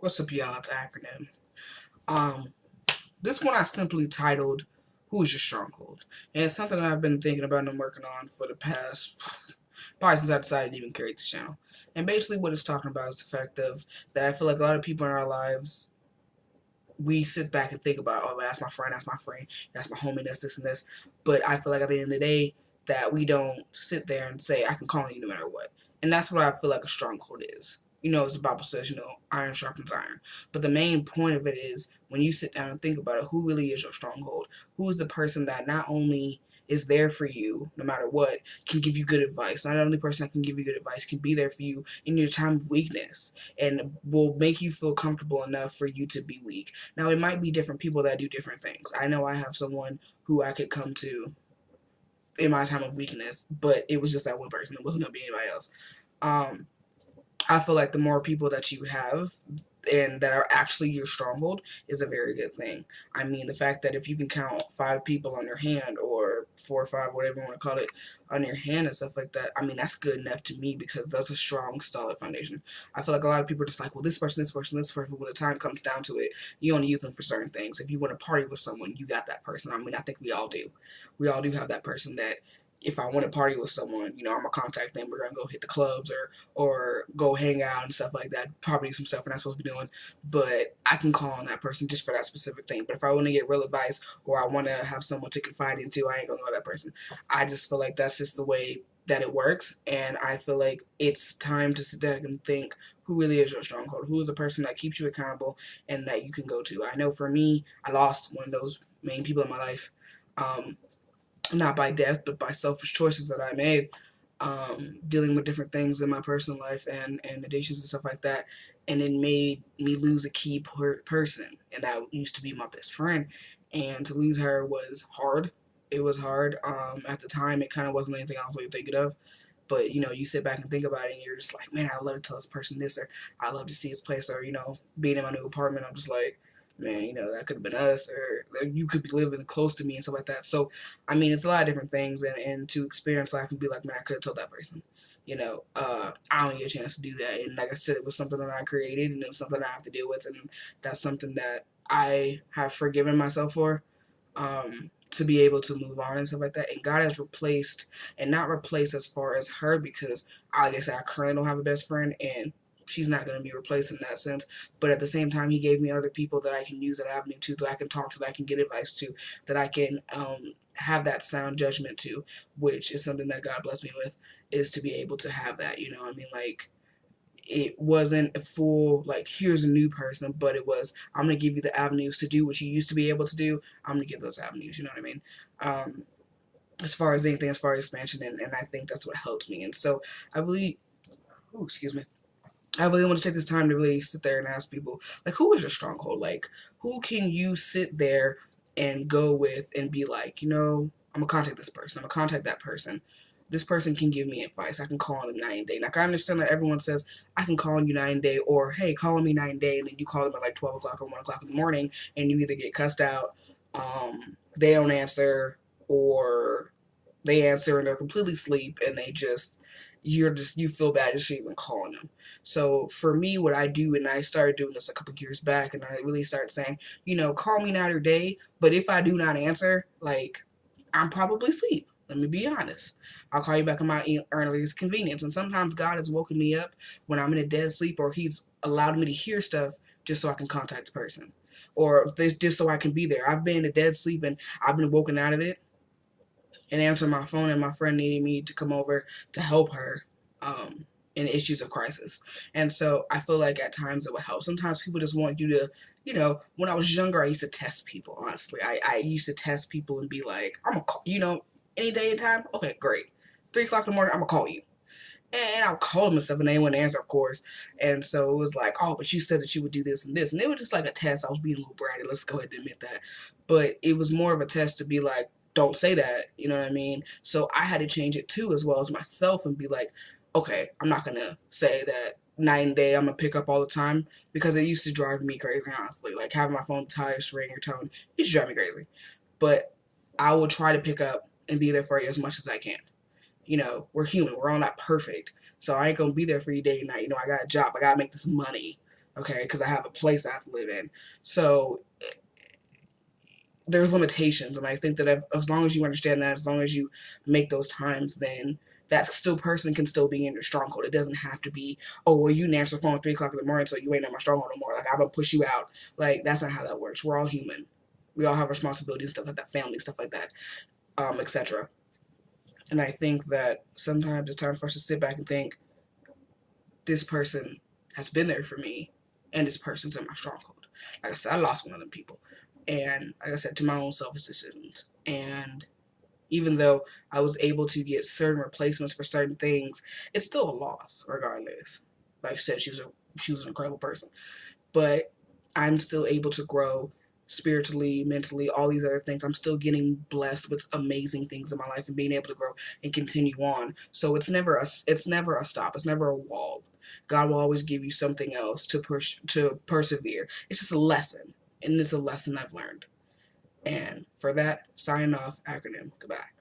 What's up, y'all? It's acronym. Um, this one I simply titled "Who is Your Stronghold?" and it's something that I've been thinking about and I'm working on for the past probably since I decided to even create this channel. And basically, what it's talking about is the fact of that I feel like a lot of people in our lives we sit back and think about, oh, that's my friend, that's my homie, that's this and this. But I feel like at the end of the day, that we don't sit there and say, I can call on you no matter what. And that's what I feel like a stronghold is. As the Bible says, iron sharpens iron. But the main point of it is when you sit down and think about it, who really is your stronghold? Who is the person that not only is there for you no matter what, can give you good advice. Not the only person that can give you good advice can be there for you in your time of weakness and will make you feel comfortable enough for you to be weak. Now, it might be different people that do different things. I know I have someone who I could come to in my time of weakness, but it was just that one person. It wasn't going to be anybody else. Um, I feel like the more people that you have and that are actually your stronghold is a very good thing. I mean, the fact that if you can count 5 people on your hand or 4 or 5, whatever you want to call it, on your hand and stuff like that, I mean, that's good enough to me because that's a strong, solid foundation. I feel like a lot of people are just like, well, this person, this person, this person, but when the time comes down to it, you only use them for certain things. If you want to party with someone, you got that person. I mean, I think we all do. We all do have that person that if I want to party with someone, I'm gonna contact them. We're gonna go hit the clubs or go hang out and stuff like that. Probably some stuff we're not supposed to be doing, but I can call on that person just for that specific thing. But if I want to get real advice or I want to have someone to confide into, I ain't gonna go to that person. I just feel like that's just the way that it works, and I feel like it's time to sit down and think who really is your stronghold, who is the person that keeps you accountable and that you can go to. I know for me, I lost one of those main people in my life. Um, Not by death, but by selfish choices that I made, dealing with different things in my personal life and addictions and stuff like that. And it made me lose a key person. And that used to be my best friend. And to lose her was hard. It was hard. At the time, it kind of wasn't anything I was really thinking of. But, you sit back and think about it and you're just like, man, I'd love to tell this person this, or I'd love to see his place, or, being in my new apartment, I'm just like, man, that could have been us, or you could be living close to me and stuff like that. So, I mean, it's a lot of different things, and to experience life and be like, man, I could have told that person. I don't get a chance to do that. And like I said, it was something that I created, and it was something I have to deal with, and that's something that I have forgiven myself for. To be able to move on and stuff like that. And God has replaced, and not replaced as far as her, because like I said, I currently don't have a best friend, and she's not going to be replaced in that sense. But at the same time, He gave me other people that I can use that avenue to, that I can talk to, that I can get advice to, that I can have that sound judgment to, which is something that God blessed me with, is to be able to have that. I mean, like, it wasn't a full like here's a new person, but it was, I'm gonna give you the avenues to do what you used to be able to do. I'm gonna give those avenues, you know what I mean? um as far as anything, as far as expansion, and I think that's what helped me. And so I really, oh, excuse me, I really want to take this time to really sit there and ask people, like, who is your stronghold? Like, who can you sit there and go with and be like, I'm gonna contact this person, I'm gonna contact that person. This person can give me advice. I can call on them night and day. Like, I understand that everyone says I can call on you night and day, or hey, call on me night and day, and then you call them at like 12 o'clock or 1 o'clock in the morning, and you either get cussed out, they don't answer, or they answer and they're completely asleep, and you feel bad just even calling them. So for me, what I do, and I started doing this a couple years back, and I really started saying, call me night or day, but if I do not answer, like, I'm probably asleep. Let me be honest. I'll call you back on my earliest convenience. And sometimes God has woken me up when I'm in a dead sleep, or He's allowed me to hear stuff just so I can contact the person, or just so I can be there. I've been in a dead sleep and I've been woken out of it and answer my phone, and my friend needed me to come over to help her in issues of crisis. And so I feel like at times it would help. Sometimes people just want you to, when I was younger, I used to test people, honestly. I used to test people and be like, I'm going to call, any day and time? Okay, great. 3 o'clock in the morning, I'm going to call you. And I'll call them and stuff, and they wouldn't answer, of course. And so it was like, oh, but you said that you would do this and this. And it was just like a test. I was being a little bratty. Let's go ahead and admit that. But it was more of a test to be like, don't say that. You know what I mean? So I had to change it too, as well as myself, and be like, okay, I'm not going to say that night and day I'm going to pick up all the time, because it used to drive me crazy, honestly. Like, having my phone tires ring or tone, it used to drive me crazy. But I will try to pick up and be there for you as much as I can. We're human. We're all not perfect. So I ain't gonna be there for you day and night. I got a job. I gotta make this money. okay, because I have a place I have to live in. So there's limitations, and I think that as long as you understand that, as long as you make those times, then that still person can still be in your stronghold. It doesn't have to be, oh, well, you didn't answer the phone at 3 o'clock in the morning, so you ain't in my stronghold no more. Like, I'm gonna push you out. Like, that's not how that works. We're all human. We all have responsibilities, stuff like that, family, stuff like that, etc. And I think that sometimes it's time for us to sit back and think, this person has been there for me, and this person's in my stronghold. Like I said, I lost one of them people, and like I said, to my own selfish decisions. And even though I was able to get certain replacements for certain things, it's still a loss regardless. Like I said, she was an incredible person, but I'm still able to grow spiritually, mentally, all these other things. I'm still getting blessed with amazing things in my life and being able to grow and continue on. So it's never a stop. It's never a wall. God will always give you something else to push to persevere. It's just a lesson, and it's a lesson I've learned. And for that, sign off, acronym. Goodbye.